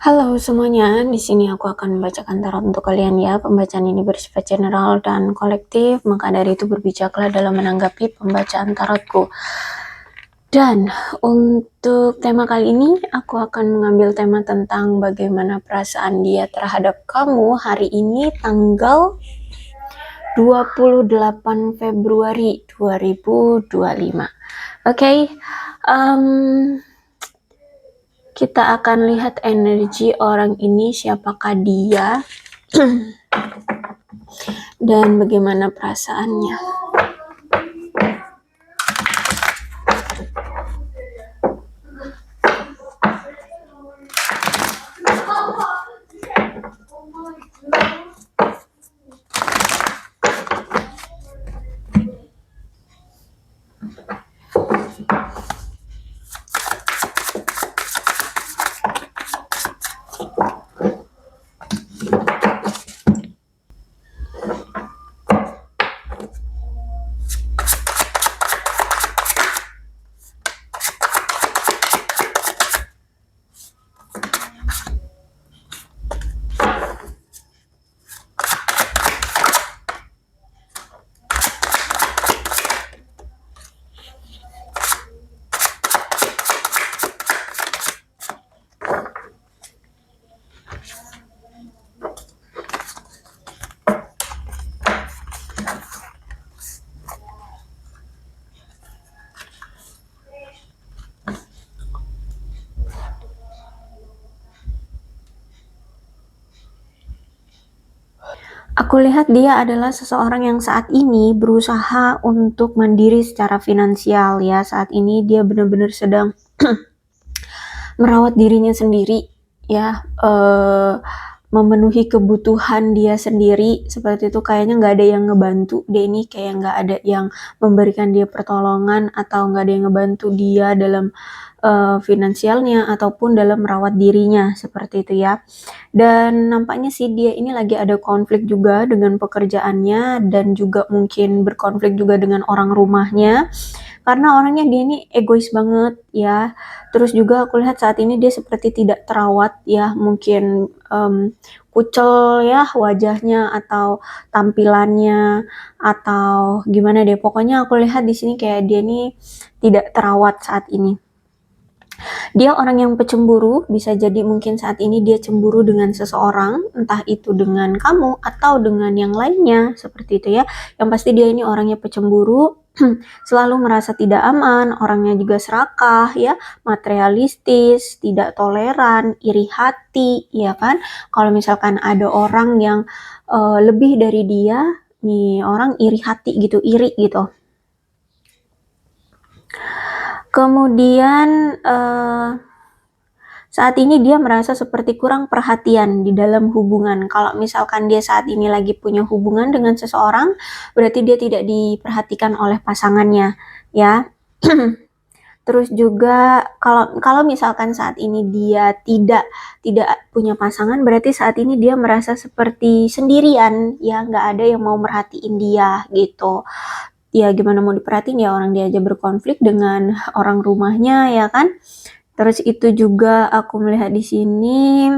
Halo semuanya, di sini aku akan membacakan tarot untuk kalian ya. Pembacaan ini bersifat general dan kolektif, maka dari itu berbijaklah dalam menanggapi pembacaan tarotku. Dan untuk tema kali ini, aku akan mengambil tema tentang bagaimana perasaan dia terhadap kamu hari ini tanggal 28 Februari 2025. Oke, kita akan lihat energi orang ini, siapakah dia dan bagaimana perasaannya. Aku lihat dia adalah seseorang yang saat ini berusaha untuk mandiri secara finansial ya. Saat ini dia benar-benar sedang merawat dirinya sendiri ya, memenuhi kebutuhan dia sendiri seperti itu. Kayaknya nggak ada yang ngebantu dia ini, kayak nggak ada yang memberikan dia pertolongan atau nggak ada yang ngebantu dia dalam finansialnya ataupun dalam merawat dirinya seperti itu ya. Dan nampaknya sih dia ini lagi ada konflik juga dengan pekerjaannya dan juga mungkin berkonflik juga dengan orang rumahnya, karena orangnya dia ini egois banget ya. Terus juga aku lihat saat ini dia seperti tidak terawat ya, mungkin kucel ya wajahnya atau tampilannya atau gimana deh. Pokoknya aku lihat di sini kayak dia ini tidak terawat saat ini. Dia orang yang pecemburu, bisa jadi mungkin saat ini dia cemburu dengan seseorang, entah itu dengan kamu atau dengan yang lainnya, seperti itu ya. Yang pasti dia ini orangnya pecemburu, selalu merasa tidak aman, orangnya juga serakah ya, materialistis, tidak toleran, iri hati, ya kan. Kalau misalkan ada orang yang lebih dari dia, nih orang iri hati gitu, iri gitu. Kemudian saat ini dia merasa seperti kurang perhatian di dalam hubungan. Kalau misalkan dia saat ini lagi punya hubungan dengan seseorang, berarti dia tidak diperhatikan oleh pasangannya, ya. Terus juga kalau misalkan saat ini dia tidak punya pasangan, berarti saat ini dia merasa seperti sendirian, ya, nggak ada yang mau merhatiin dia gitu. Ya gimana mau diperhatiin ya, orang dia aja berkonflik dengan orang rumahnya ya kan. Terus itu juga aku melihat di sini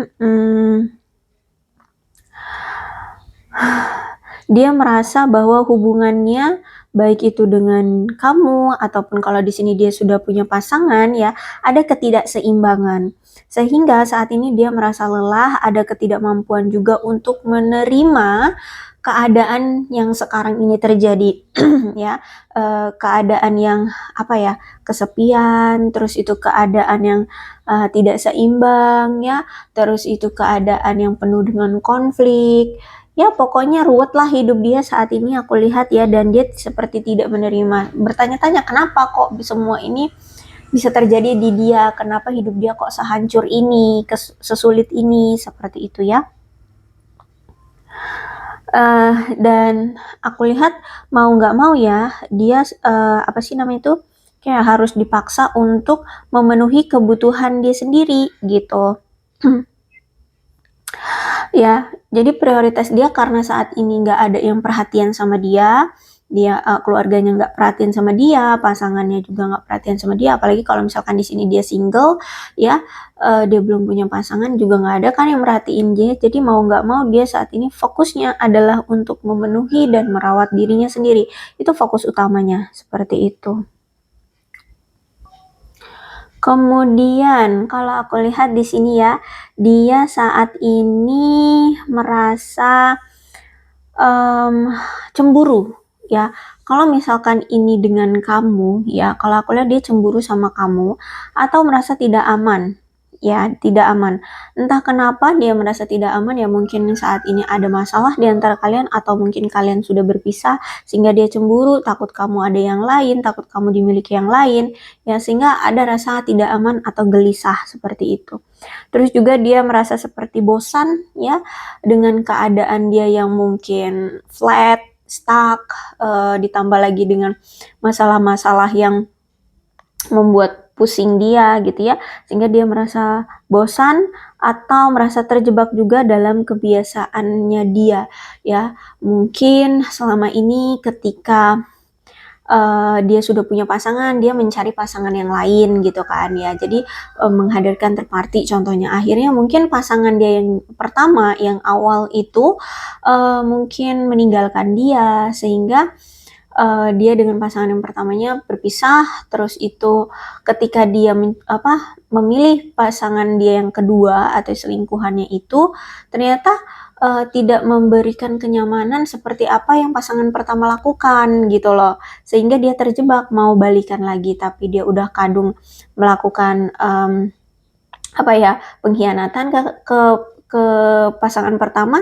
dia merasa bahwa hubungannya baik itu dengan kamu ataupun kalau di sini dia sudah punya pasangan ya, ada ketidakseimbangan. Sehingga saat ini dia merasa lelah, ada ketidakmampuan juga untuk menerima keadaan yang sekarang ini terjadi ya, keadaan yang apa ya, kesepian, terus itu keadaan yang tidak seimbang ya, terus itu keadaan yang penuh dengan konflik. Ya pokoknya ruwet lah hidup dia saat ini aku lihat ya, dan dia seperti tidak menerima, bertanya-tanya kenapa kok semua ini bisa terjadi di dia, kenapa hidup dia kok sehancur ini, sesulit ini, seperti itu ya. Dan aku lihat mau nggak mau ya dia apa sih namanya itu, kayak harus dipaksa untuk memenuhi kebutuhan dia sendiri gitu. Ya, jadi prioritas dia karena saat ini nggak ada yang perhatian sama dia, dia keluarganya nggak perhatian sama dia, pasangannya juga nggak perhatian sama dia, apalagi kalau misalkan di sini dia single ya, dia belum punya pasangan juga nggak ada kan yang merhatiin dia, jadi mau nggak mau dia saat ini fokusnya adalah untuk memenuhi dan merawat dirinya sendiri, itu fokus utamanya, seperti itu. Kemudian kalau aku lihat di sini ya, dia saat ini merasa cemburu ya. Kalau misalkan ini dengan kamu ya, kalau aku lihat dia cemburu sama kamu atau merasa tidak aman ya, tidak aman. Entah kenapa dia merasa tidak aman ya, mungkin saat ini ada masalah di antara kalian atau mungkin kalian sudah berpisah sehingga dia cemburu, takut kamu ada yang lain, takut kamu dimiliki yang lain ya, sehingga ada rasa tidak aman atau gelisah seperti itu. Terus juga dia merasa seperti bosan ya dengan keadaan dia yang mungkin flat, stuck, ditambah lagi dengan masalah-masalah yang membuat pusing dia gitu ya, sehingga dia merasa bosan atau merasa terjebak juga dalam kebiasaannya dia ya. Mungkin selama ini ketika dia sudah punya pasangan, dia mencari pasangan yang lain gitu kan ya. Jadi menghadirkan third party contohnya. Akhirnya mungkin pasangan dia yang pertama, yang awal itu mungkin meninggalkan dia sehingga dia dengan pasangan yang pertamanya berpisah. Terus itu ketika dia memilih pasangan dia yang kedua atau selingkuhannya itu ternyata tidak memberikan kenyamanan seperti apa yang pasangan pertama lakukan gitu loh, sehingga dia terjebak mau balikan lagi tapi dia udah kadung melakukan pengkhianatan ke pasangan pertama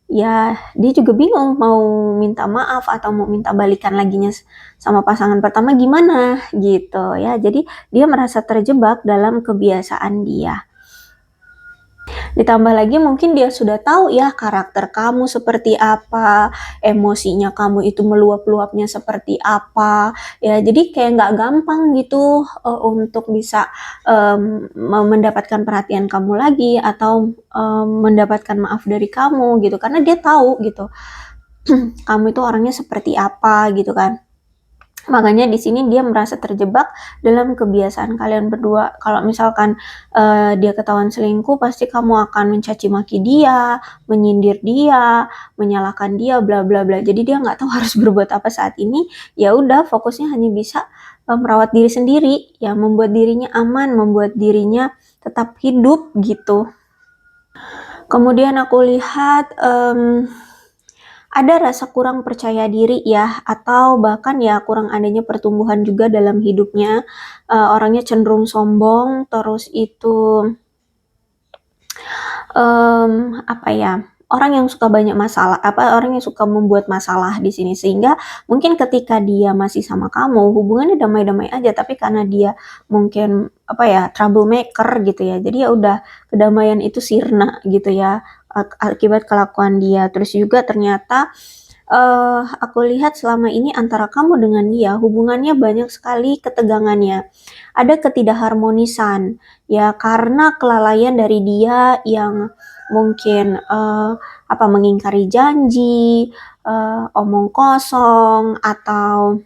ya. Dia juga bingung mau minta maaf atau mau minta balikan laginya sama pasangan pertama gimana gitu ya. Jadi dia merasa terjebak dalam kebiasaan dia. Ditambah lagi mungkin dia sudah tahu ya karakter kamu seperti apa, emosinya kamu itu meluap-luapnya seperti apa, ya jadi kayak nggak gampang gitu untuk bisa mendapatkan perhatian kamu lagi atau mendapatkan maaf dari kamu gitu, karena dia tahu gitu kamu itu orangnya seperti apa gitu kan. Makanya di sini dia merasa terjebak dalam kebiasaan kalian berdua. Kalau misalkan dia ketahuan selingkuh, pasti kamu akan mencaci maki dia, menyindir dia, menyalahkan dia, bla bla bla. Jadi dia nggak tahu harus berbuat apa saat ini. Ya udah, fokusnya hanya bisa merawat diri sendiri, ya membuat dirinya aman, membuat dirinya tetap hidup gitu. Kemudian aku lihat ada rasa kurang percaya diri ya, atau bahkan ya kurang adanya pertumbuhan juga dalam hidupnya. Orangnya cenderung sombong, terus itu orang yang suka banyak masalah, orang yang suka membuat masalah di sini, sehingga mungkin ketika dia masih sama kamu hubungannya damai-damai aja, tapi karena dia mungkin troublemaker gitu ya, jadi ya udah kedamaian itu sirna gitu ya akibat kelakuan dia. Terus juga ternyata aku lihat selama ini antara kamu dengan dia hubungannya banyak sekali ketegangannya, ada ketidakharmonisan ya, karena kelalaian dari dia yang mungkin mengingkari janji, omong kosong, atau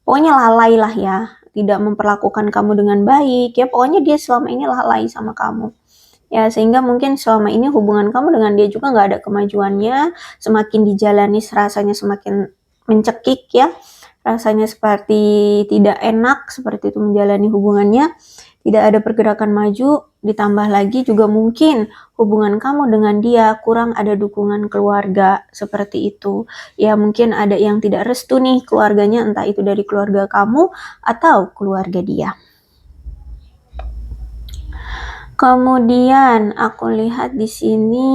pokoknya lalai lah ya, tidak memperlakukan kamu dengan baik ya, pokoknya dia selama ini lalai sama kamu ya, sehingga mungkin selama ini hubungan kamu dengan dia juga nggak ada kemajuannya. Semakin dijalani rasanya semakin mencekik ya, rasanya seperti tidak enak seperti itu menjalani hubungannya, tidak ada pergerakan maju. Ditambah lagi juga mungkin hubungan kamu dengan dia kurang ada dukungan keluarga seperti itu ya, mungkin ada yang tidak restu nih keluarganya, entah itu dari keluarga kamu atau keluarga dia. Kemudian aku lihat di sini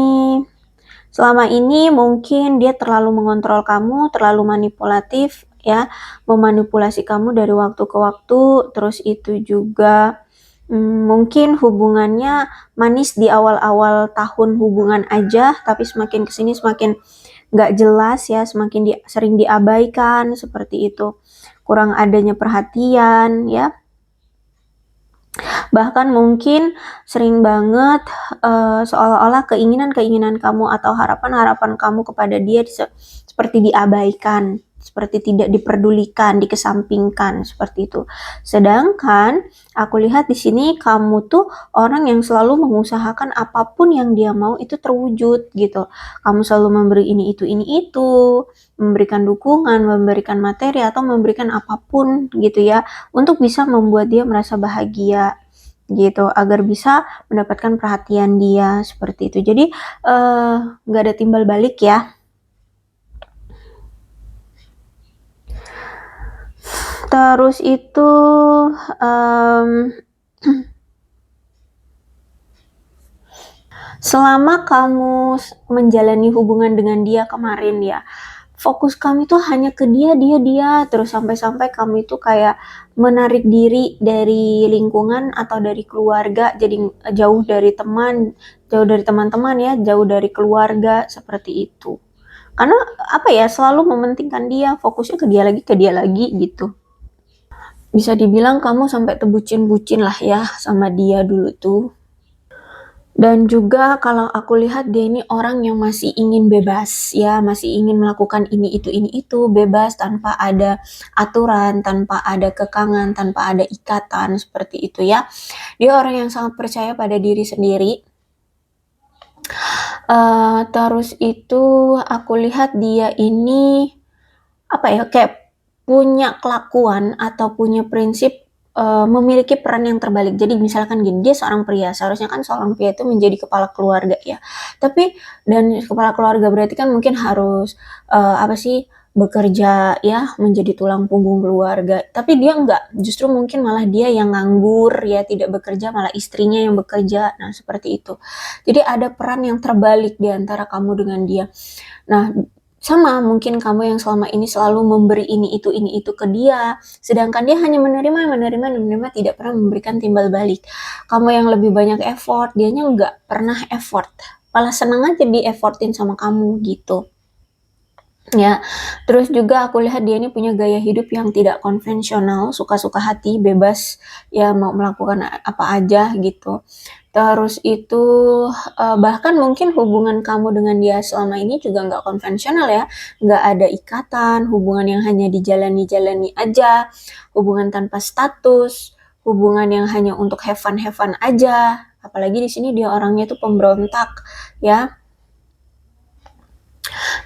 selama ini mungkin dia terlalu mengontrol kamu, terlalu manipulatif ya, memanipulasi kamu dari waktu ke waktu. Terus itu juga mungkin hubungannya manis di awal-awal tahun hubungan aja, tapi semakin kesini semakin nggak jelas ya, semakin sering diabaikan seperti itu, kurang adanya perhatian ya. Bahkan mungkin sering banget, seolah-olah keinginan-keinginan kamu atau harapan-harapan kamu kepada dia seperti diabaikan, seperti tidak diperdulikan, dikesampingkan, seperti itu. Sedangkan aku lihat di sini kamu tuh orang yang selalu mengusahakan apapun yang dia mau itu terwujud gitu. Kamu selalu memberi ini itu, memberikan dukungan, memberikan materi atau memberikan apapun gitu ya, untuk bisa membuat dia merasa bahagia gitu, agar bisa mendapatkan perhatian dia, seperti itu. Jadi nggak ada timbal balik ya. Terus itu selama kamu menjalani hubungan dengan dia kemarin ya, fokus kamu itu hanya ke dia, terus sampai-sampai kamu itu kayak menarik diri dari lingkungan atau dari keluarga, jadi jauh dari teman, jauh dari teman-teman ya, jauh dari keluarga, seperti itu. Karena apa ya, selalu mementingkan dia, fokusnya ke dia lagi gitu. Bisa dibilang kamu sampai terbucin-bucin lah ya sama dia dulu tuh. Dan juga kalau aku lihat dia ini orang yang masih ingin bebas ya, masih ingin melakukan ini itu, bebas tanpa ada aturan, tanpa ada kekangan, tanpa ada ikatan, seperti itu ya. Dia orang yang sangat percaya pada diri sendiri. Terus itu aku lihat dia ini apa ya, kayak punya kelakuan atau punya prinsip memiliki peran yang terbalik. Jadi misalkan gini, dia seorang pria, seharusnya kan seorang pria itu menjadi kepala keluarga ya. Tapi dan kepala keluarga berarti kan mungkin harus apa sih, bekerja ya, menjadi tulang punggung keluarga. Tapi dia enggak, justru mungkin malah dia yang nganggur ya, tidak bekerja, malah istrinya yang bekerja. Nah, seperti itu. Jadi ada peran yang terbalik di antara kamu dengan dia. Nah, sama mungkin kamu yang selama ini selalu memberi ini itu ke dia, sedangkan dia hanya menerima, tidak pernah memberikan timbal balik. Kamu yang lebih banyak effort, dianya nggak pernah effort, malah senang aja di-effortin sama kamu gitu. Ya, terus juga aku lihat dia ini punya gaya hidup yang tidak konvensional, suka-suka hati, bebas, ya mau melakukan apa aja gitu. Terus itu, bahkan mungkin hubungan kamu dengan dia selama ini juga nggak konvensional ya, nggak ada ikatan, hubungan yang hanya dijalani-jalani aja, hubungan tanpa status, hubungan yang hanya untuk have fun aja. Apalagi di sini dia orangnya tuh pemberontak, ya.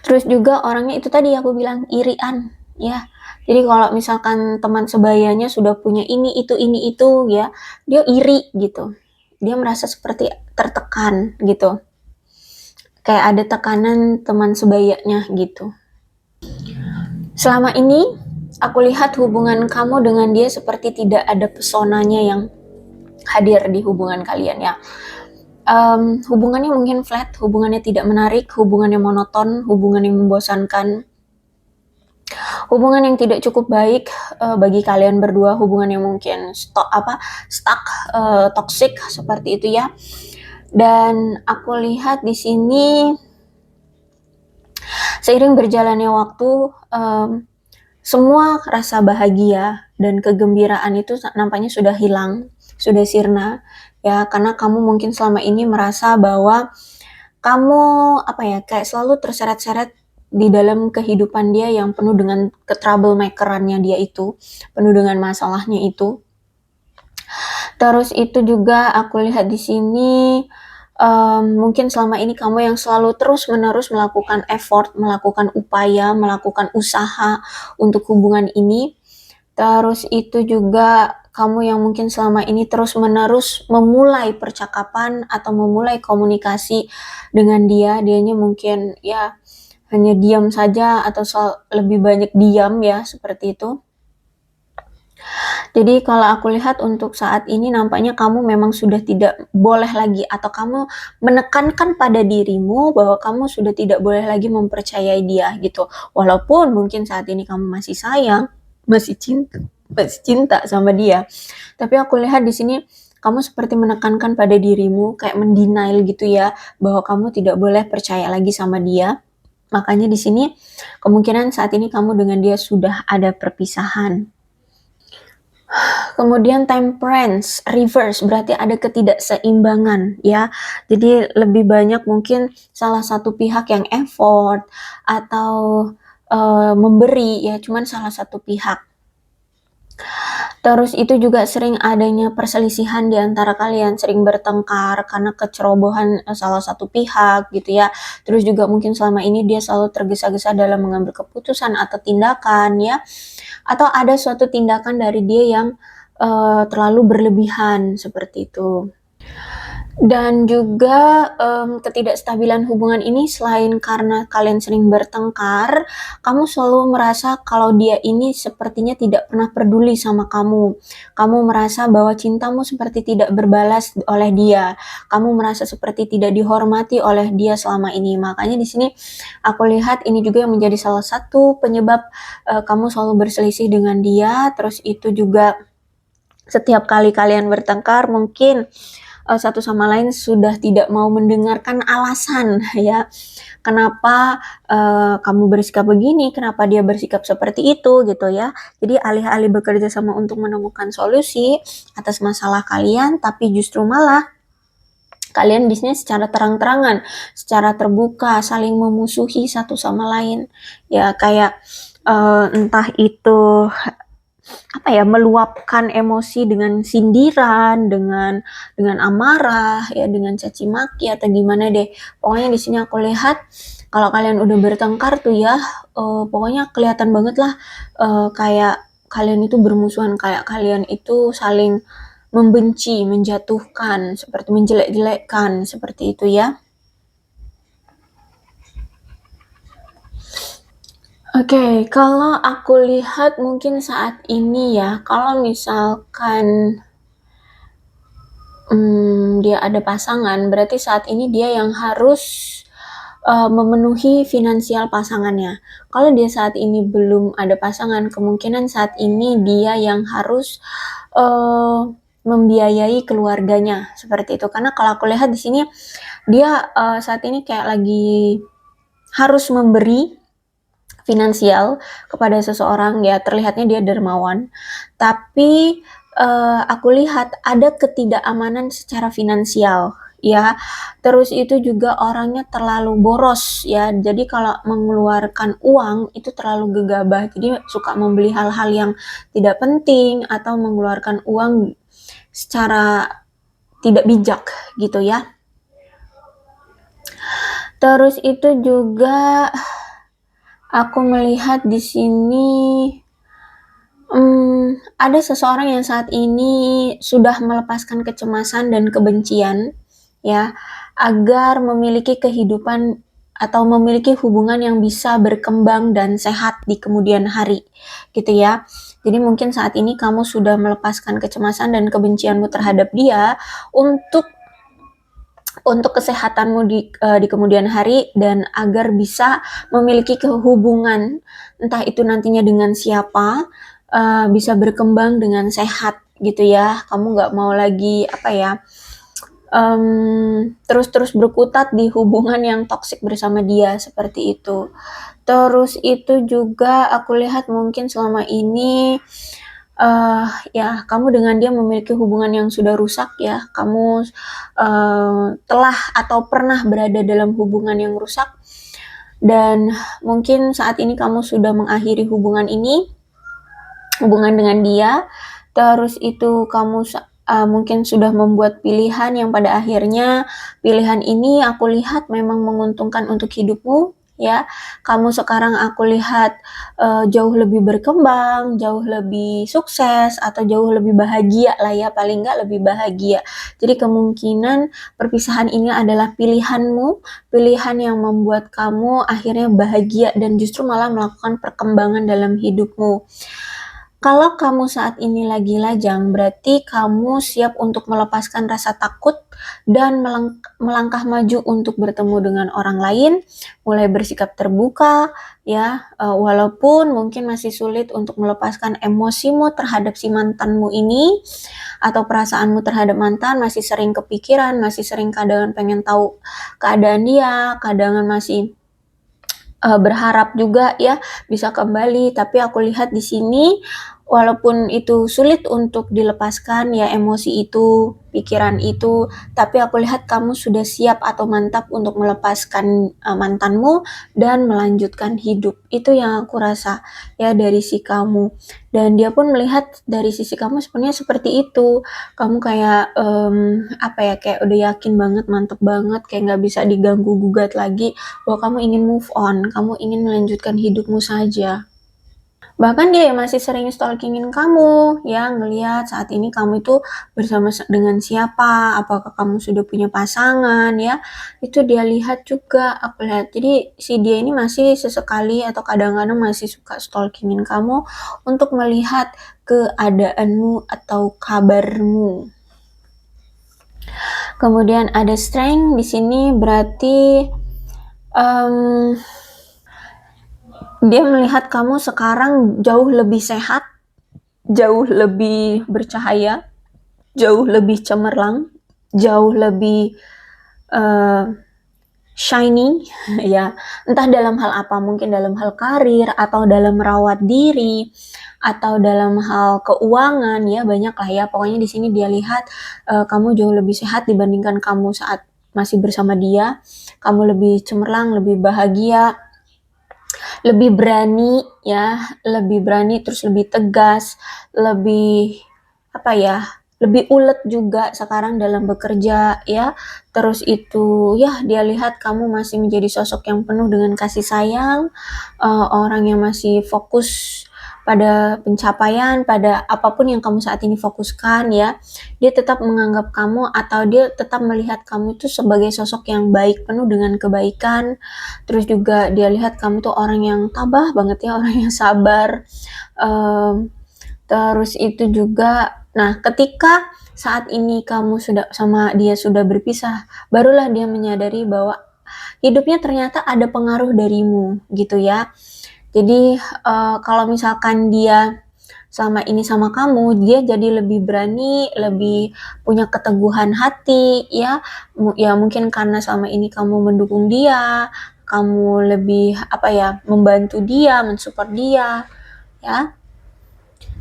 Terus juga orangnya itu tadi aku bilang irian, ya. Jadi kalau misalkan teman sebayanya sudah punya ini itu ya, dia iri gitu. Dia merasa seperti tertekan gitu. Kayak ada tekanan teman sebayanya gitu. Selama ini aku lihat hubungan kamu dengan dia seperti tidak ada pesonanya yang hadir di hubungan kalian ya. Hubungannya mungkin flat, hubungannya tidak menarik, hubungannya monoton, hubungan yang membosankan, hubungan yang tidak cukup baik bagi kalian berdua, hubungan yang mungkin stuck, toxic seperti itu ya. Dan aku lihat di sini seiring berjalannya waktu, semua rasa bahagia dan kegembiraan itu nampaknya sudah hilang, sudah sirna ya, karena kamu mungkin selama ini merasa bahwa kamu apa ya, kayak selalu terseret-seret di dalam kehidupan dia yang penuh dengan troublemaker-annya dia itu, penuh dengan masalahnya itu. Terus itu juga aku lihat di sini mungkin selama ini kamu yang selalu terus-menerus melakukan effort, melakukan upaya, melakukan usaha untuk hubungan ini. Terus itu juga kamu yang mungkin selama ini terus-menerus memulai percakapan atau memulai komunikasi dengan dia, dianya mungkin ya hanya diam saja atau lebih banyak diam ya, seperti itu. Jadi kalau aku lihat untuk saat ini nampaknya kamu memang sudah tidak boleh lagi atau kamu menekankan pada dirimu bahwa kamu sudah tidak boleh lagi mempercayai dia gitu. Walaupun mungkin saat ini kamu masih sayang, masih cinta sama dia. Tapi aku lihat di sini kamu seperti menekankan pada dirimu, kayak mendenial gitu ya, bahwa kamu tidak boleh percaya lagi sama dia. Makanya di sini kemungkinan saat ini kamu dengan dia sudah ada perpisahan. Kemudian temperance, reverse, berarti ada ketidakseimbangan ya. Jadi lebih banyak mungkin salah satu pihak yang effort atau memberi ya, cuman salah satu pihak. Terus itu juga sering adanya perselisihan di antara kalian, sering bertengkar karena kecerobohan salah satu pihak gitu ya. Terus juga mungkin selama ini dia selalu tergesa-gesa dalam mengambil keputusan atau tindakan ya. Atau ada suatu tindakan dari dia yang terlalu berlebihan seperti itu. Dan juga ketidakstabilan hubungan ini selain karena kalian sering bertengkar, kamu selalu merasa kalau dia ini sepertinya tidak pernah peduli sama kamu. Kamu merasa bahwa cintamu seperti tidak berbalas oleh dia. Kamu merasa seperti tidak dihormati oleh dia selama ini. Makanya di sini aku lihat ini juga yang menjadi salah satu penyebab kamu selalu berselisih dengan dia. Terus itu juga setiap kali kalian bertengkar mungkin satu sama lain sudah tidak mau mendengarkan alasan ya, kenapa kamu bersikap begini, kenapa dia bersikap seperti itu gitu ya. Jadi alih-alih bekerja sama untuk menemukan solusi atas masalah kalian, tapi justru malah kalian bisnis secara terang-terangan, secara terbuka, saling memusuhi satu sama lain. Ya kayak entah itu apa ya, meluapkan emosi dengan sindiran, dengan amarah, ya dengan caci maki atau gimana deh. Pokoknya di sini aku lihat kalau kalian udah bertengkar tuh ya, pokoknya kelihatan banget lah kayak kalian itu bermusuhan, kayak kalian itu saling membenci, menjatuhkan, seperti menjelek-jelekkan, seperti itu ya. Oke, kalau aku lihat mungkin saat ini ya, kalau misalkan dia ada pasangan, berarti saat ini dia yang harus memenuhi finansial pasangannya. Kalau dia saat ini belum ada pasangan, kemungkinan saat ini dia yang harus membiayai keluarganya, seperti itu. Karena kalau aku lihat di sini dia saat ini kayak lagi harus memberi finansial kepada seseorang ya, terlihatnya dia dermawan. Tapi aku lihat ada ketidakamanan secara finansial ya. Terus itu juga orangnya terlalu boros ya. Jadi kalau mengeluarkan uang itu terlalu gegabah. Jadi suka membeli hal-hal yang tidak penting atau mengeluarkan uang secara tidak bijak gitu ya. Terus itu juga aku melihat di sini ada seseorang yang saat ini sudah melepaskan kecemasan dan kebencian ya, agar memiliki kehidupan atau memiliki hubungan yang bisa berkembang dan sehat di kemudian hari gitu ya. Jadi mungkin saat ini kamu sudah melepaskan kecemasan dan kebencianmu terhadap dia untuk kesehatanmu di kemudian hari dan agar bisa memiliki hubungan entah itu nantinya dengan siapa bisa berkembang dengan sehat gitu ya. Kamu nggak mau lagi apa ya terus-terus berkutat di hubungan yang toksik bersama dia seperti itu. Terus itu juga aku lihat mungkin selama ini ya kamu dengan dia memiliki hubungan yang sudah rusak ya. Kamu telah atau pernah berada dalam hubungan yang rusak dan mungkin saat ini kamu sudah mengakhiri hubungan dengan dia. Terus itu kamu mungkin sudah membuat pilihan yang pada akhirnya pilihan ini aku lihat memang menguntungkan untuk hidupmu ya. Kamu sekarang aku lihat jauh lebih berkembang, jauh lebih sukses atau jauh lebih bahagia lah ya, paling nggak lebih bahagia. Jadi kemungkinan perpisahan ini adalah pilihanmu, pilihan yang membuat kamu akhirnya bahagia dan justru malah melakukan perkembangan dalam hidupmu. Kalau kamu saat ini lagi lajang, berarti kamu siap untuk melepaskan rasa takut dan melangkah maju untuk bertemu dengan orang lain, mulai bersikap terbuka, ya, walaupun mungkin masih sulit untuk melepaskan emosimu terhadap si mantanmu ini, atau perasaanmu terhadap mantan, masih sering kepikiran, masih sering kadang pengen tahu keadaan dia, kadang masih berharap juga ya bisa kembali, tapi aku lihat di sini walaupun itu sulit untuk dilepaskan ya emosi itu, pikiran itu, tapi aku lihat kamu sudah siap atau mantap untuk melepaskan mantanmu dan melanjutkan hidup. Itu yang aku rasa ya dari si kamu. Dan dia pun melihat dari sisi kamu sebenarnya seperti itu. Kamu kayak apa ya, kayak udah yakin banget, mantep banget, kayak nggak bisa diganggu gugat lagi bahwa kamu ingin move on, kamu ingin melanjutkan hidupmu saja. Bahkan dia masih sering stalkingin kamu, ya ngelihat saat ini kamu itu bersama dengan siapa, apakah kamu sudah punya pasangan, ya itu dia lihat juga, aku lihat. Jadi si dia ini masih sesekali atau kadang-kadang masih suka stalkingin kamu untuk melihat keadaanmu atau kabarmu. Kemudian ada strength di sini berarti dia melihat kamu sekarang jauh lebih sehat, jauh lebih bercahaya, jauh lebih cemerlang, jauh lebih shiny, ya. Entah dalam hal apa, mungkin dalam hal karir, atau dalam merawat diri, atau dalam hal keuangan, ya banyak lah ya. Pokoknya di sini dia lihat kamu jauh lebih sehat dibandingkan kamu saat masih bersama dia. Kamu lebih cemerlang, lebih bahagia, lebih berani ya, lebih berani, terus lebih tegas, lebih apa ya, lebih ulet juga sekarang dalam bekerja ya. Terus itu ya dia lihat kamu masih menjadi sosok yang penuh dengan kasih sayang, orang yang masih fokus pada pencapaian, pada apapun yang kamu saat ini fokuskan ya. Dia tetap menganggap kamu atau dia tetap melihat kamu itu sebagai sosok yang baik, penuh dengan kebaikan. Terus juga dia lihat kamu tuh orang yang tabah banget ya, orang yang sabar. Terus itu juga, nah ketika saat ini kamu sudah sama dia sudah berpisah, barulah dia menyadari bahwa hidupnya ternyata ada pengaruh darimu gitu ya. Jadi kalau misalkan dia selama ini sama kamu, dia jadi lebih berani, lebih punya keteguhan hati ya. Ya mungkin karena selama ini kamu mendukung dia, kamu lebih apa ya, membantu dia, mensupport dia ya.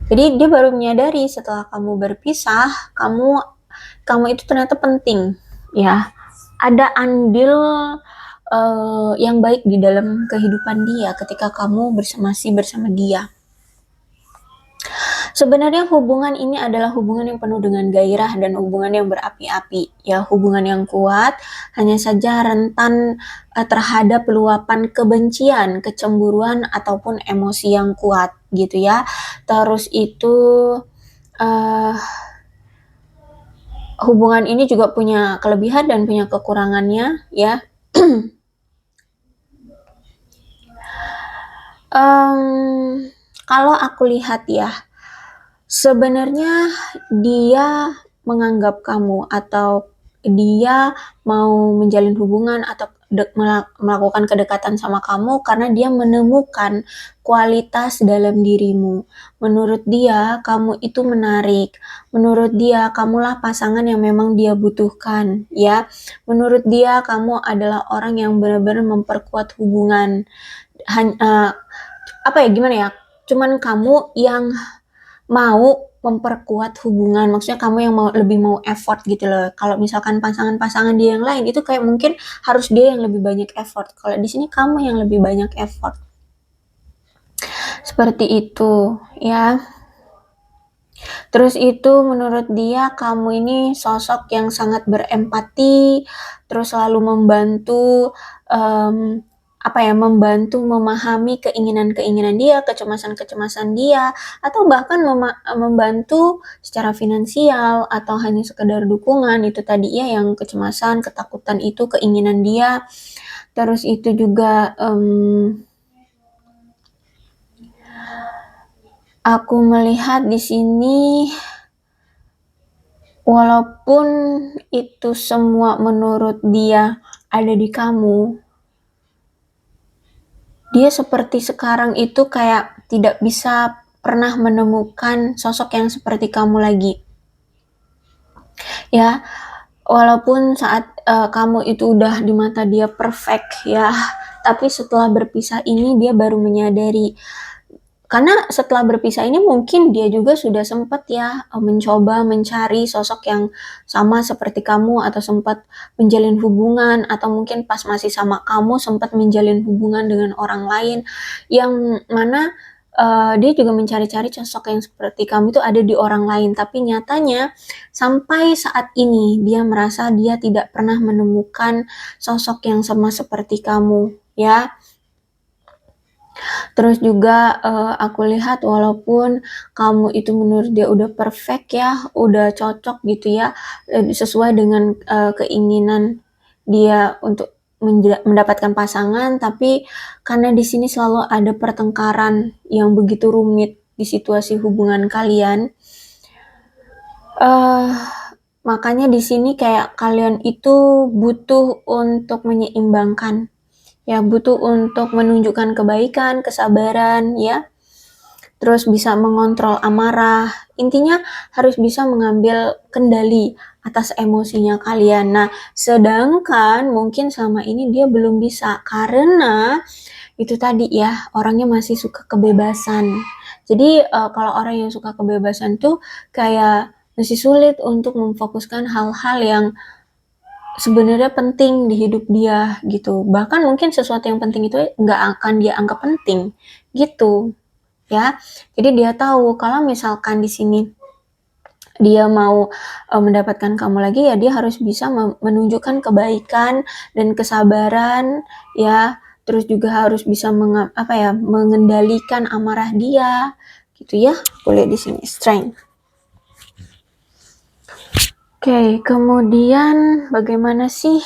Jadi dia baru menyadari setelah kamu berpisah, kamu itu ternyata penting ya. Ada andil yang baik di dalam kehidupan dia ketika kamu masih bersama dia. Sebenarnya hubungan ini adalah hubungan yang penuh dengan gairah dan hubungan yang berapi-api. Ya, hubungan yang kuat, hanya saja rentan terhadap luapan kebencian, kecemburuan, ataupun emosi yang kuat gitu ya. Terus itu hubungan ini juga punya kelebihan dan punya kekurangannya ya. Kalau aku lihat ya, sebenarnya dia menganggap kamu atau dia mau menjalin hubungan atau melakukan kedekatan sama kamu karena dia menemukan kualitas dalam dirimu. Menurut dia, kamu itu menarik. Menurut dia, kamulah pasangan yang memang dia butuhkan, ya. Menurut dia, kamu adalah orang yang benar-benar memperkuat hubungan. Apa ya, gimana ya? Cuman kamu yang mau memperkuat hubungan, maksudnya kamu yang lebih mau effort gitu loh. Kalau misalkan pasangan-pasangan dia yang lain itu kayak mungkin harus dia yang lebih banyak effort. Kalau di sini kamu yang lebih banyak effort. Seperti itu, ya. Terus itu menurut dia kamu ini sosok yang sangat berempati, terus selalu membantu membantu memahami keinginan-keinginan dia, kecemasan-kecemasan dia, atau bahkan membantu secara finansial atau hanya sekedar dukungan. Itu tadi ya yang kecemasan, ketakutan itu keinginan dia. Terus itu juga aku melihat di sini walaupun itu semua menurut dia ada di kamu, dia seperti sekarang itu kayak tidak bisa pernah menemukan sosok yang seperti kamu lagi. Ya, walaupun saat kamu itu udah di mata dia perfect ya, tapi setelah berpisah ini dia baru menyadari karena setelah berpisah ini mungkin dia juga sudah sempat ya mencoba mencari sosok yang sama seperti kamu, atau sempat menjalin hubungan, atau mungkin pas masih sama kamu sempat menjalin hubungan dengan orang lain, yang mana dia juga mencari-cari sosok yang seperti kamu itu ada di orang lain. Tapi nyatanya sampai saat ini dia merasa dia tidak pernah menemukan sosok yang sama seperti kamu ya. Terus juga aku lihat walaupun kamu itu menurut dia udah perfect ya, udah cocok gitu ya, sesuai dengan keinginan dia untuk mendapatkan pasangan, tapi karena di sini selalu ada pertengkaran yang begitu rumit di situasi hubungan kalian, eh makanya di sini kayak kalian itu butuh untuk menyeimbangkan. Ya, butuh untuk menunjukkan kebaikan, kesabaran, ya. Terus bisa mengontrol amarah. Intinya harus bisa mengambil kendali atas emosinya kalian. Nah, sedangkan mungkin selama ini dia belum bisa karena itu tadi ya, orangnya masih suka kebebasan. Jadi kalau orang yang suka kebebasan tuh kayak masih sulit untuk memfokuskan hal-hal yang sebenarnya penting di hidup dia gitu. Bahkan mungkin sesuatu yang penting itu nggak akan dia anggap penting gitu ya. Jadi dia tahu kalau misalkan di sini dia mau mendapatkan kamu lagi ya dia harus bisa menunjukkan kebaikan dan kesabaran ya. Terus juga harus bisa mengendalikan amarah dia gitu ya. Boleh di sini strength. Oke, kemudian bagaimana sih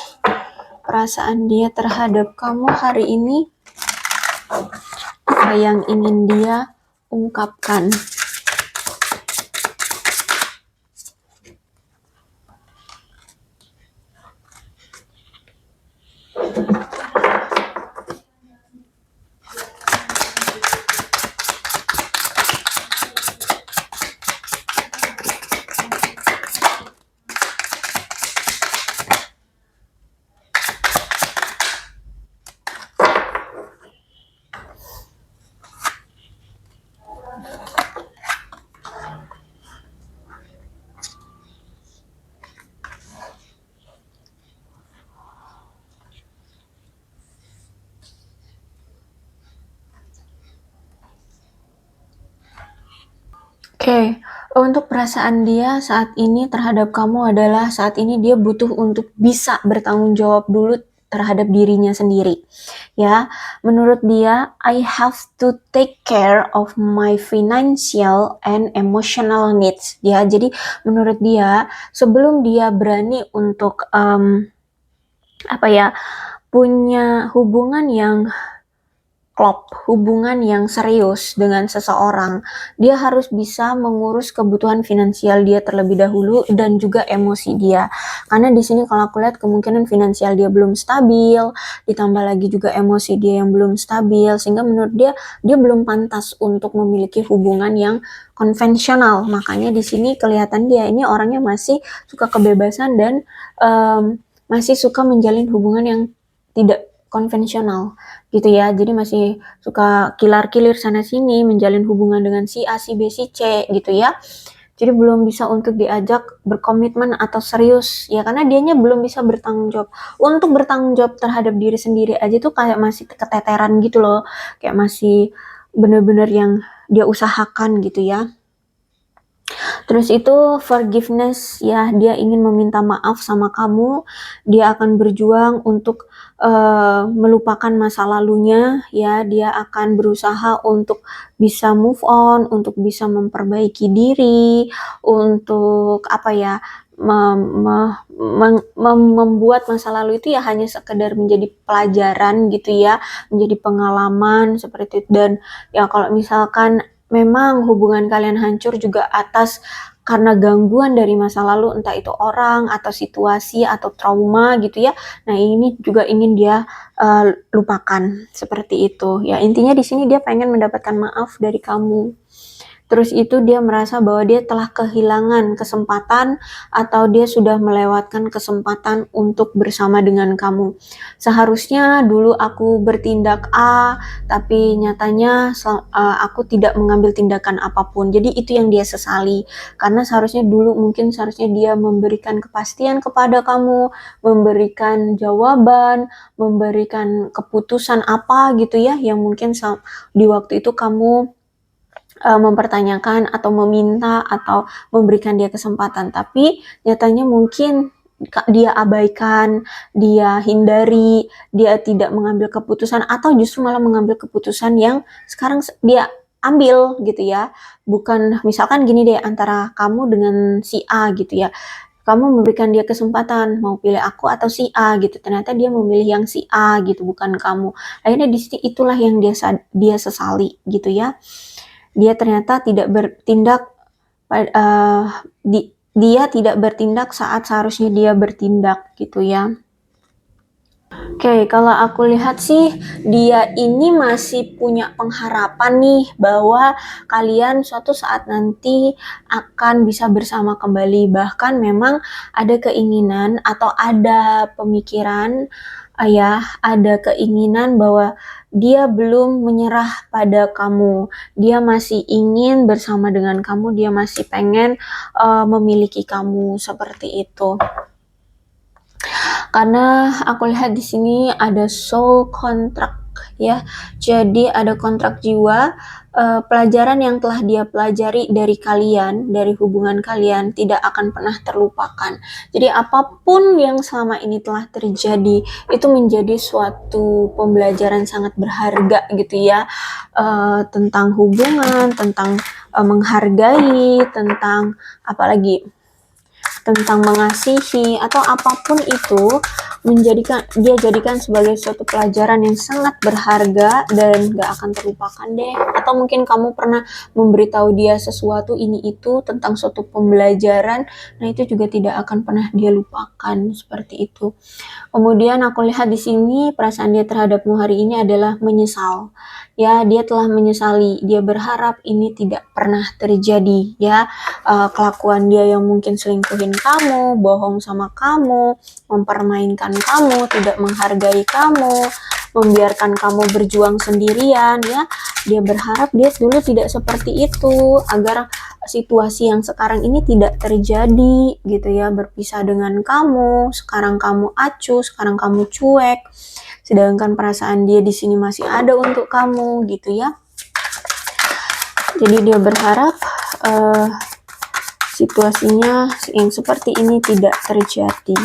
perasaan dia terhadap kamu hari ini? Apa yang ingin dia ungkapkan? Oke, untuk perasaan dia saat ini terhadap kamu adalah saat ini dia butuh untuk bisa bertanggung jawab dulu terhadap dirinya sendiri. Ya, menurut dia, I have to take care of my financial and emotional needs. Ya, jadi menurut dia sebelum dia berani untuk punya hubungan yang klop, hubungan yang serius dengan seseorang, dia harus bisa mengurus kebutuhan finansial dia terlebih dahulu dan juga emosi dia. Karena di sini kalau aku lihat kemungkinan finansial dia belum stabil, ditambah lagi juga emosi dia yang belum stabil, sehingga menurut dia belum pantas untuk memiliki hubungan yang konvensional. Makanya di sini kelihatan dia ini orangnya masih suka kebebasan dan masih suka menjalin hubungan yang tidak konvensional gitu ya. Jadi masih suka kilar-kilir sana sini, menjalin hubungan dengan si A, si B, si C gitu ya. Jadi belum bisa untuk diajak berkomitmen atau serius ya, karena dianya belum bisa bertanggung jawab. Untuk bertanggung jawab terhadap diri sendiri aja tuh kayak masih keteteran gitu loh. Kayak masih bener-bener yang dia usahakan gitu ya. Terus itu forgiveness ya, dia ingin meminta maaf sama kamu, dia akan berjuang untuk melupakan masa lalunya ya, dia akan berusaha untuk bisa move on, untuk bisa memperbaiki diri, untuk membuat masa lalu itu ya hanya sekedar menjadi pelajaran gitu ya, menjadi pengalaman seperti itu. Dan ya kalau misalkan memang hubungan kalian hancur juga atas karena gangguan dari masa lalu, entah itu orang atau situasi atau trauma gitu ya. Nah, ini juga ingin dia lupakan seperti itu. Ya, intinya di sini dia pengen mendapatkan maaf dari kamu Terus itu dia merasa bahwa dia telah kehilangan kesempatan atau dia sudah melewatkan kesempatan untuk bersama dengan kamu. Seharusnya dulu aku bertindak A, tapi nyatanya aku tidak mengambil tindakan apapun. Jadi itu yang dia sesali. Karena seharusnya dia memberikan kepastian kepada kamu, memberikan jawaban, memberikan keputusan apa gitu ya, yang mungkin di waktu itu kamu mempertanyakan atau meminta atau memberikan dia kesempatan, tapi nyatanya mungkin dia abaikan, dia hindari, dia tidak mengambil keputusan atau justru malah mengambil keputusan yang sekarang dia ambil gitu ya. Bukan misalkan gini deh, antara kamu dengan si A gitu ya. Kamu memberikan dia kesempatan mau pilih aku atau si A gitu. Ternyata dia memilih yang si A gitu, bukan kamu. Akhirnya di sini itulah yang dia sesali gitu ya. Dia ternyata tidak bertindak dia tidak bertindak saat seharusnya dia bertindak gitu ya. Oke, kalau aku lihat sih dia ini masih punya pengharapan nih bahwa kalian suatu saat nanti akan bisa bersama kembali. Bahkan memang ada keinginan atau ada pemikiran ada keinginan bahwa dia belum menyerah pada kamu. Dia masih ingin bersama dengan kamu, dia masih pengen memiliki kamu seperti itu. Karena aku lihat di sini ada soul contract ya. Jadi ada kontrak jiwa, pelajaran yang telah dia pelajari dari kalian, dari hubungan kalian tidak akan pernah terlupakan. Jadi apapun yang selama ini telah terjadi itu menjadi suatu pembelajaran sangat berharga gitu ya, tentang hubungan, tentang menghargai, tentang apalagi tentang mengasihi atau apapun itu dia jadikan sebagai suatu pelajaran yang sangat berharga dan gak akan terlupakan deh. Atau mungkin kamu pernah memberitahu dia sesuatu ini itu tentang suatu pembelajaran, nah itu juga tidak akan pernah dia lupakan seperti itu. Kemudian aku lihat di sini perasaan dia terhadapmu hari ini adalah menyesal. Ya, dia telah menyesali. Dia berharap ini tidak pernah terjadi. Ya, kelakuan dia yang mungkin selingkuhin kamu, bohong sama kamu, mempermainkan kamu, tidak menghargai kamu, membiarkan kamu berjuang sendirian. Ya, dia berharap dia dulu tidak seperti itu agar situasi yang sekarang ini tidak terjadi gitu ya, berpisah dengan kamu. Sekarang kamu acuh, sekarang kamu cuek. Sedangkan perasaan dia di sini masih ada untuk kamu gitu ya. Jadi dia berharap situasinya yang seperti ini tidak terjadi.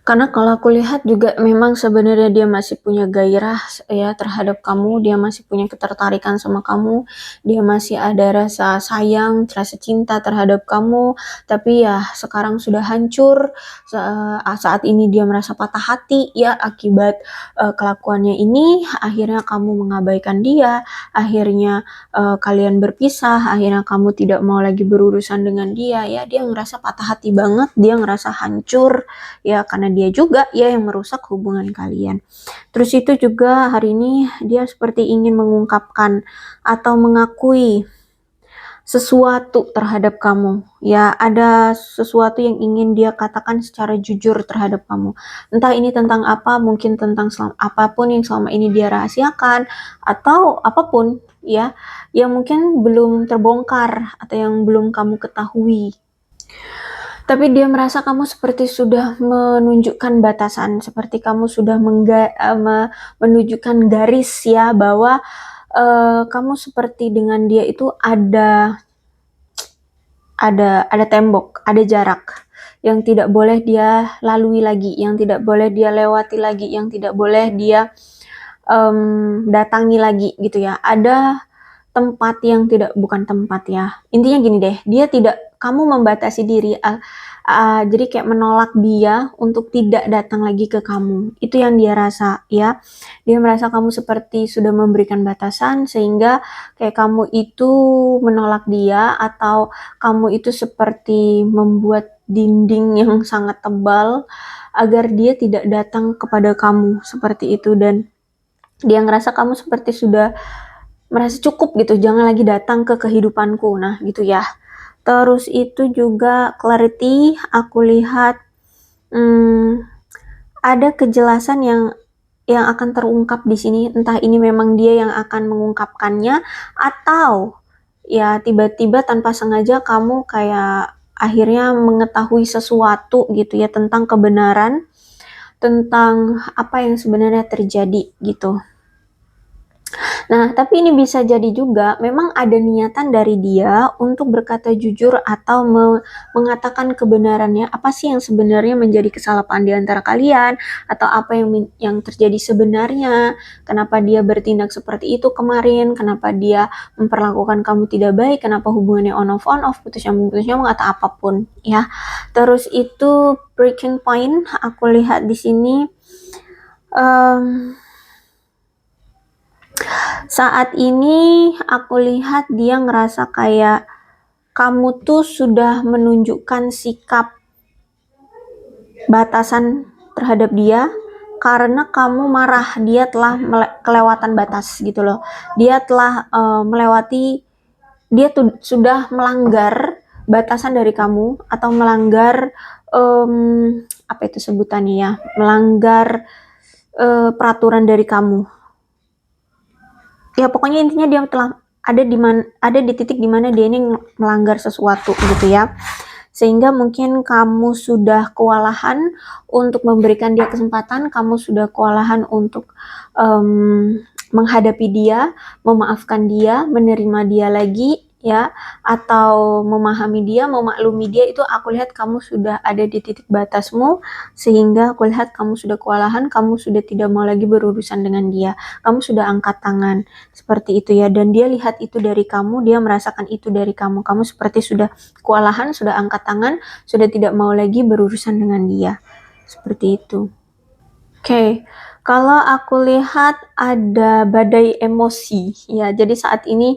Karena kalau aku lihat juga memang sebenarnya dia masih punya gairah ya terhadap kamu, dia masih punya ketertarikan sama kamu, dia masih ada rasa sayang, rasa cinta terhadap kamu, tapi ya sekarang sudah hancur. Saat ini dia merasa patah hati ya akibat kelakuannya ini, akhirnya kamu mengabaikan dia, akhirnya kalian berpisah, akhirnya kamu tidak mau lagi berurusan dengan dia ya, dia ngerasa patah hati banget, dia ngerasa hancur ya, karena dia juga ya yang merusak hubungan kalian. Terus itu juga hari ini dia seperti ingin mengungkapkan atau mengakui sesuatu terhadap kamu. Ya, ada sesuatu yang ingin dia katakan secara jujur terhadap kamu. Entah ini tentang apa, mungkin tentang apapun yang selama ini dia rahasiakan atau apapun ya, yang mungkin belum terbongkar atau yang belum kamu ketahui. Tapi dia merasa kamu seperti sudah menunjukkan batasan, seperti kamu sudah menunjukkan garis ya, bahwa kamu seperti dengan dia itu ada tembok, ada jarak yang tidak boleh dia lalui lagi, yang tidak boleh dia lewati lagi, yang tidak boleh dia datangi lagi gitu ya. Ada tempat yang bukan tempat ya. Intinya gini deh, kamu membatasi diri, jadi kayak menolak dia untuk tidak datang lagi ke kamu. Itu yang dia rasa ya. Dia merasa kamu seperti sudah memberikan batasan sehingga kayak kamu itu menolak dia, atau kamu itu seperti membuat dinding yang sangat tebal agar dia tidak datang kepada kamu seperti itu, dan dia ngerasa kamu seperti sudah merasa cukup gitu, jangan lagi datang ke kehidupanku. Nah, gitu ya. Terus itu juga clarity, aku lihat ada kejelasan yang akan terungkap di sini, entah ini memang dia yang akan mengungkapkannya atau ya tiba-tiba tanpa sengaja kamu kayak akhirnya mengetahui sesuatu gitu ya tentang kebenaran, tentang apa yang sebenarnya terjadi gitu. Nah, tapi ini bisa jadi juga memang ada niatan dari dia untuk berkata jujur atau mengatakan kebenarannya, apa sih yang sebenarnya menjadi kesalahan di antara kalian, atau apa yang terjadi sebenarnya, kenapa dia bertindak seperti itu kemarin, kenapa dia memperlakukan kamu tidak baik, kenapa hubungannya on off, putus nyambung atau apapun ya. Terus itu breaking point, aku lihat di sini saat ini aku lihat dia ngerasa kayak kamu tuh sudah menunjukkan sikap batasan terhadap dia karena kamu marah dia telah kelewatan batas gitu loh. Dia telah dia sudah melanggar batasan dari kamu atau melanggar apa itu sebutannya ya, melanggar peraturan dari kamu. Ya pokoknya intinya dia telah ada di titik dimana dia ini melanggar sesuatu gitu ya, sehingga mungkin kamu sudah kewalahan untuk memberikan dia kesempatan, kamu sudah kewalahan untuk menghadapi dia, memaafkan dia, menerima dia lagi ya, atau memahami dia, memaklumi dia. Itu aku lihat kamu sudah ada di titik batasmu, sehingga aku lihat kamu sudah kewalahan, kamu sudah tidak mau lagi berurusan dengan dia, kamu sudah angkat tangan seperti itu ya. Dan dia lihat itu dari kamu, dia merasakan itu dari kamu, kamu seperti sudah kewalahan, sudah angkat tangan, sudah tidak mau lagi berurusan dengan dia seperti itu. Oke, kalau aku lihat ada badai emosi ya. Jadi saat ini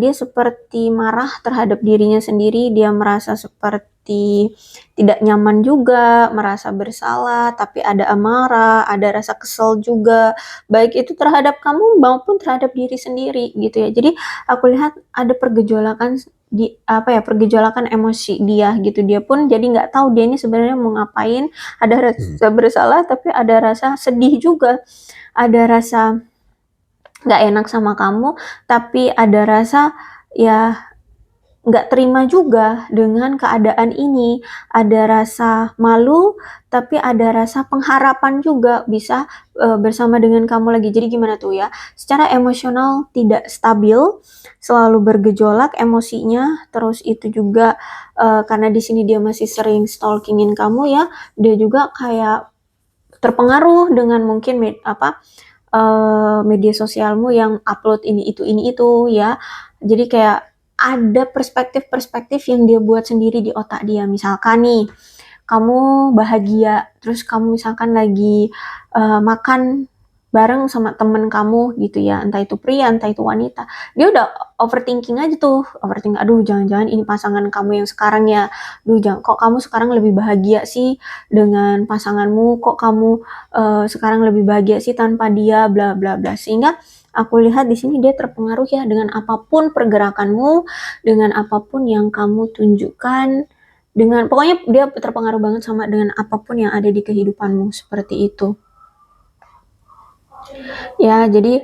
dia seperti marah terhadap dirinya sendiri, dia merasa seperti tidak nyaman juga, merasa bersalah, tapi ada amarah, ada rasa kesel juga, baik itu terhadap kamu maupun terhadap diri sendiri gitu ya. Jadi aku lihat ada pergejolakan pergejolakan emosi dia gitu. Dia pun jadi nggak tahu dia ini sebenarnya mau ngapain, ada rasa bersalah tapi ada rasa sedih juga, ada rasa nggak enak sama kamu, tapi ada rasa ya nggak terima juga dengan keadaan ini, ada rasa malu tapi ada rasa pengharapan juga bisa bersama dengan kamu lagi. Jadi gimana tuh ya, secara emosional tidak stabil, selalu bergejolak emosinya. Terus itu juga karena di sini dia masih sering stalkingin kamu ya, dia juga kayak terpengaruh dengan mungkin media sosialmu yang upload ini itu ya. Jadi kayak ada perspektif-perspektif yang dia buat sendiri di otak dia. Misalkan nih, kamu bahagia, terus kamu misalkan lagi makan bareng sama temen kamu gitu ya, entah itu pria, entah itu wanita, dia udah overthinking aja tuh, aduh jangan-jangan ini pasangan kamu yang sekarang ya, kok kamu sekarang lebih bahagia sih dengan pasanganmu, kok kamu sekarang lebih bahagia sih tanpa dia, bla bla bla. Sehingga aku lihat di sini dia terpengaruh ya dengan apapun pergerakanmu, dengan apapun yang kamu tunjukkan, pokoknya dia terpengaruh banget sama dengan apapun yang ada di kehidupanmu seperti itu. Ya, jadi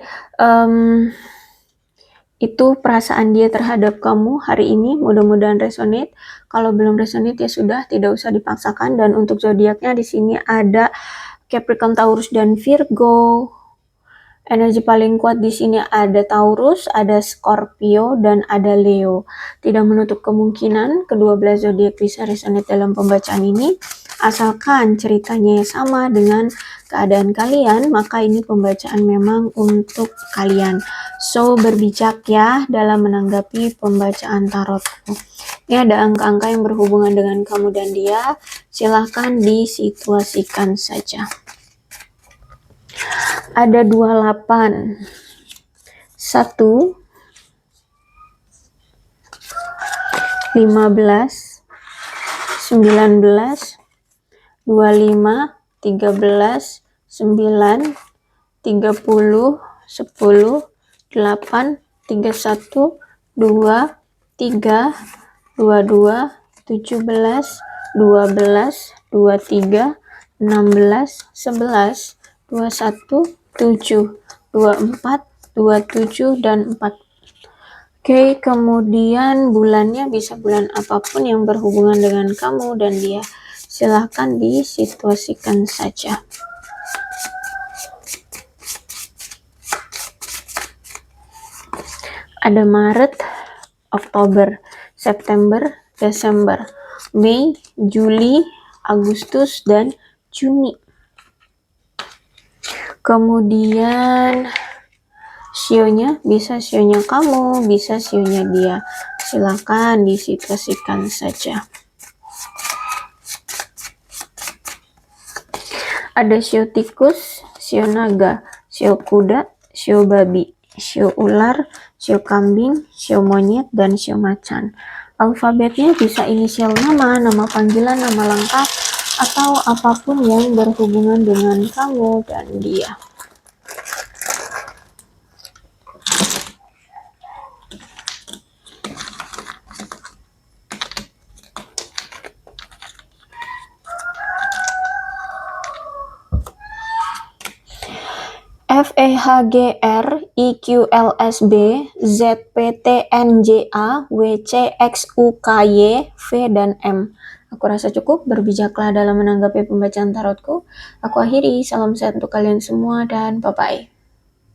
itu perasaan dia terhadap kamu hari ini. Mudah-mudahan resonate. Kalau belum resonate ya sudah, tidak usah dipaksakan. Dan untuk zodiaknya di sini ada Capricorn, Taurus, dan Virgo. Energi paling kuat di sini ada Taurus, ada Scorpio, dan ada Leo. Tidak menutup kemungkinan kedua belas zodiak bisa resonate dalam pembacaan ini. Asalkan ceritanya sama dengan keadaan kalian, maka ini pembacaan memang untuk kalian. So, berbijak ya dalam menanggapi pembacaan tarotku. Ini ada angka-angka yang berhubungan dengan kamu dan dia. Silahkan disituasikan saja. Ada 28, 1, 15, 19, 25, 13, 9, 30, 10, 8, 31, 2, 3, 22, 17, 12, 23, 16, 11, 21, 7, 24, 27, dan 4. Oke, kemudian bulannya bisa bulan apapun yang berhubungan dengan kamu dan dia. Silahkan disituasikan saja. Ada Maret, Oktober, September, Desember, Mei, Juli, Agustus, dan Juni. Kemudian sionya bisa sionya kamu, bisa sionya dia. Silakan disituasikan saja. Ada sio tikus, sio naga, sio kuda, sio babi, sio ular, sio kambing, sio monyet, dan sio macan. Alfabetnya bisa inisial nama, nama panggilan, nama lengkap, atau apapun yang berhubungan dengan kamu dan dia. FEHGRIQLSB ZPTNJA WCXUKY V dan M. Aku rasa cukup, berbijaklah dalam menanggapi pembacaan tarotku. Aku akhiri, salam sehat untuk kalian semua dan bye-bye.